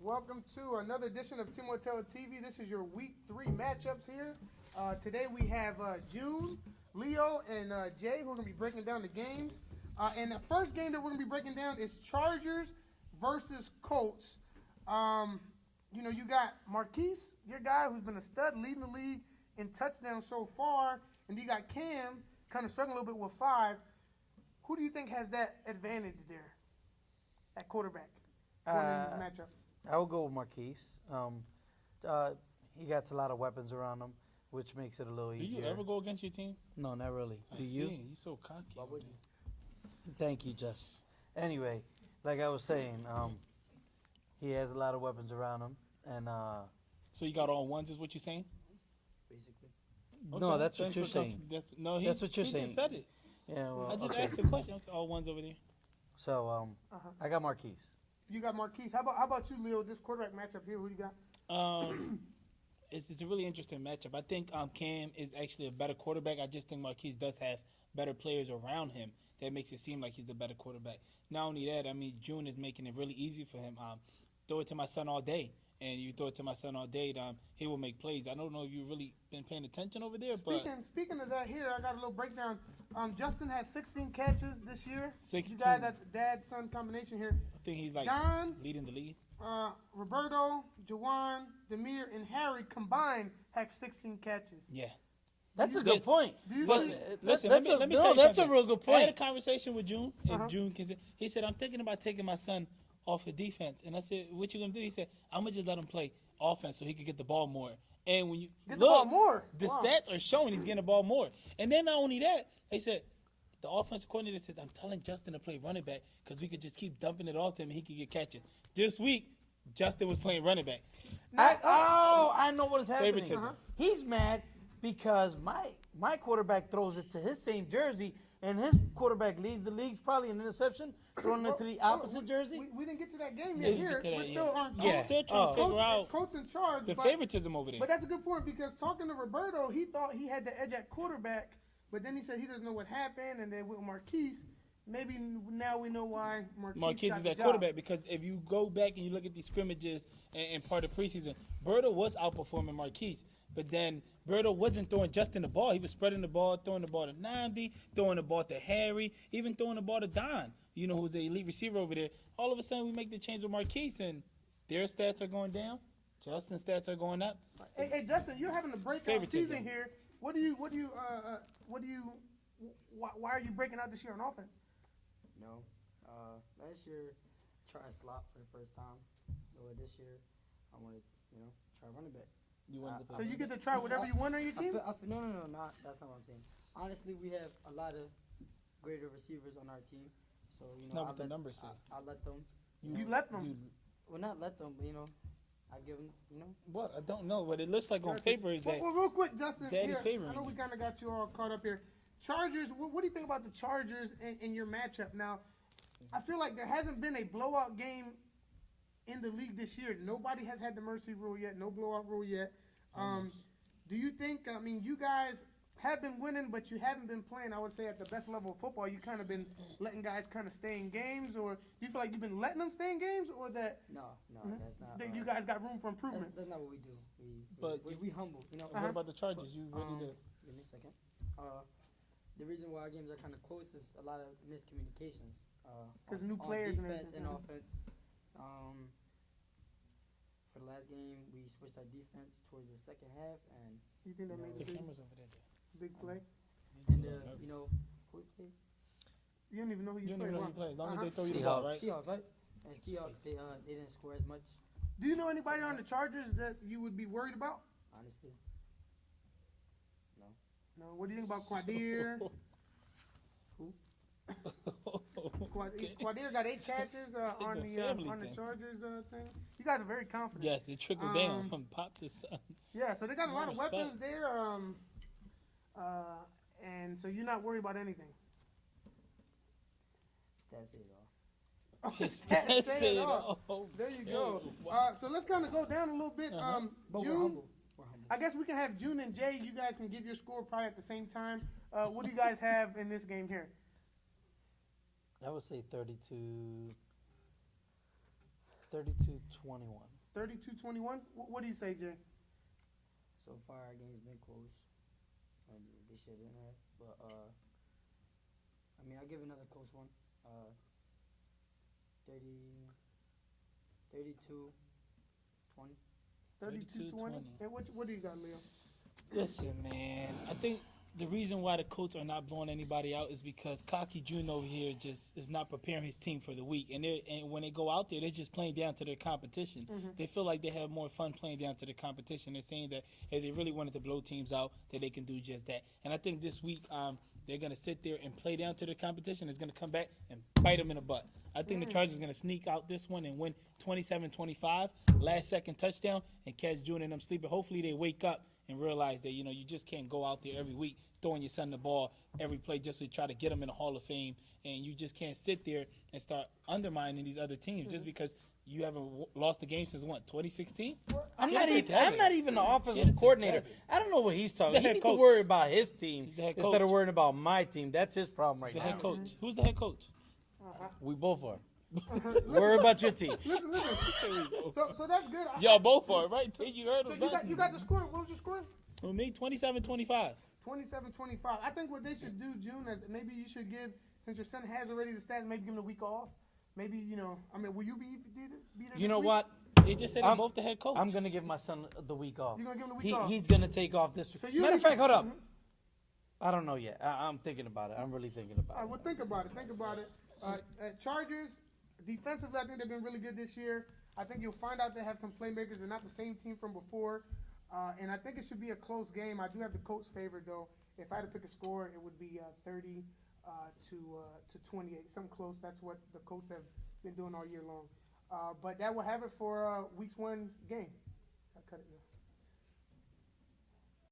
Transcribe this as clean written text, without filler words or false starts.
Welcome to another edition of Timotella TV. This is your Week 3 matchups here. Today we have June, Leo, and Jay who are going to be breaking down the games. And the first game that we're going to be breaking down is Chargers versus Colts. You got Marquise, your guy who's been a stud, leading the league in touchdowns so far. And you got Cam, kind of struggling a little bit with 5. Who do you think has that advantage there at quarterback going into this matchup? I will go with Marquise. He got a lot of weapons around him, which makes it a little easier. Do you ever go against your team? No, not really. Do you? You're so cocky. Why would you? Thank you, Jess. Anyway, like I was saying, he has a lot of weapons around him, and So you got all ones, is what you're saying? Basically. no, that's what you're saying. That's what you're saying. He just said it. Yeah, well, I just okay. asked the question. Okay, all ones over there. So I got Marquise. You got Marquise. How about you, Leo? This quarterback matchup here, who do you got? It's a really interesting matchup. I think Cam is actually a better quarterback. I just think Marquise does have better players around him. That makes it seem like he's the better quarterback. Not only that, I mean, June is making it really easy for him. Throw it to my son all day. And you throw it to my son all day, he will make plays. I don't know if you've really been paying attention over there. Speaking of that here, I got a little breakdown. Justin has 16 catches this year. 16. You guys at the dad-son combination here. I think he's like Don, leading the lead. Roberto, Jawan, Demir, and Harry combined have 16 catches. Yeah. That's a good point. Do you Listen, see? listen. That's Let me no, tell you that's something. a real good I had a point. conversation with June, and June he said, "I'm thinking about taking my son off of defense." And I said, "What you gonna do?" He said, "I'm gonna just let him play offense so he could get the ball more." And when you Get look, the ball more. the Wow. stats are showing he's getting the ball more. And then not only that, they said the offensive coordinator said, "I'm telling Justin to play running back because we could just keep dumping it off to him and he could get catches." This week, Justin was playing running back. I know what is happening. Favoritism. He's mad because my quarterback throws it to his same jersey, and his quarterback leads the league probably an interception, throwing it to the opposite jersey. We didn't get to that game Yeah, yet you here. get to that, We're yeah. still on Yeah. Colts. Still trying to figure out Colts in charge. the but, favoritism over there. But that's a good point because talking to Roberto, he thought he had the edge at quarterback, but then he said he doesn't know what happened, and then with Marquise, maybe now we know why Marquise got is the that job. quarterback because if you go back and you look at these scrimmages and part of preseason, Berto was outperforming Marquise. But then Berto wasn't throwing Justin the ball. He was spreading the ball, throwing the ball to Namdi, throwing the ball to Harry, even throwing the ball to Don, who's the elite receiver over there. All of a sudden, we make the change with Marquise, and their stats are going down. Justin's stats are going up. Hey, Justin, you're having a breakout Favoritism. season here. Why are you breaking out this year on offense? No. Last year, tried slot for the first time. So this year, I want to, try running back. You wanted to So you get to try whatever you want on your team? No, that's not what I'm saying. Honestly, we have a lot of greater receivers on our team. So, It's not what the let, numbers say. I let them. You let them. Well, not let them, but, I give them, Well, I don't know, but it looks like on paper is that. Well, real quick, Justin. Daddy's Here, favoring I know you. we kind of got you all caught up here. Chargers. What do you think about the Chargers in your matchup? Now, I feel like there hasn't been a blowout game in the league this year. Nobody has had the mercy rule yet. No blowout rule yet. Do you think? I mean, you guys have been winning, but you haven't been playing. I would say at the best level of football. You kind of been letting guys kind of stay in games, or do you feel like you've been letting them stay in games, or that? No, that's not. That you guys got room for improvement. That's not what we do. But we humble, What about the Chargers? You ready to? Give me a second. The reason why our games are kind of close is a lot of miscommunications. 'Cause new on players and defense everything. and offense. For the last game, we switched our defense towards the second half, and You think that made a The big, cameras over there. big play? who we play? You don't even know who You you don't play. even know huh? who you play. As long as Uh-huh. they throw you the ball, right? Seahawks, right? And Seahawks, they didn't score as much, Do you know anybody on the Chargers that you would be worried about? honestly. No. What do you think about Quadir? Who? Quadir got 8 catches on a the family on the thing. Chargers thing. You guys are very confident. Yes, it trickled Um, down from pop to son. Yeah, so they got a lot of Respect. weapons there. And so you're not worried about anything. Stats say it all. Stats That's say it it. all. Oh, There you yeah, go. wow. So let's kind of go down a little bit. Uh-huh. But we're June, humble. We're humble. I guess we can have June and Jay. You guys can give your score probably at the same time. What do you guys have in this game here? I would say 32. 32-21. 32-21. What do you say, Jay? So far, our game's been close. And this shit didn't have. But, I mean, I'll give another close one. 32-20. 32-20. And what do you got, Leo? Listen, man. I think the reason why the Colts are not blowing anybody out is because Cocky June over here just is not preparing his team for the week. And when they go out there, they're just playing down to their competition. Mm-hmm. They feel like they have more fun playing down to their competition. They're saying that if they really wanted to blow teams out, that they can do just that. And I think this week they're going to sit there and play down to their competition. It's going to come back and bite them in the butt. I think the Chargers are going to sneak out this one and win 27-25, last-second touchdown, and catch June and them sleeping. Hopefully they wake up and realize that, you know, you just can't go out there every week throwing your son the ball every play just to try to get him in the Hall of Fame. And you just can't sit there and start undermining these other teams just because you haven't lost the game since, what, 2016? I'm Get not it even. I'm together. not even the Get offensive it coordinator. together. I don't know what he's talking. the He head needs to coach. worry about his team He's the head instead of coach. worrying about my team. That's his problem right The now. head coach. Who's the head coach? We both are. Worry about your team. Listen. So that's good. Y'all both are, right? You heard So him. you got the score. What was your score? For me, 27-25. 27-25. I think what they should do, June, is maybe you should give, since your son has already the stats, maybe give him a week off. Maybe, you know, I mean, will you be there You this know week? what? He just said I'm- they're both the head coach. I'm gonna give my son the week off. You're gonna give him the week off? He's gonna take off this week. So you Matter of need- fact, hold up. Mhm. I don't know yet. I'm thinking about it. I'm really thinking about All right, it. well, think about it. Chargers, defensively, I think they've been really good this year. I think you'll find out they have some playmakers. They're not the same team from before. And I think it should be a close game. I do have the Colts favored, though. If I had to pick a score, it would be 30 to 28. Something close. That's what the Colts have been doing all year long. But that will have it for week 1's game. I cut it now.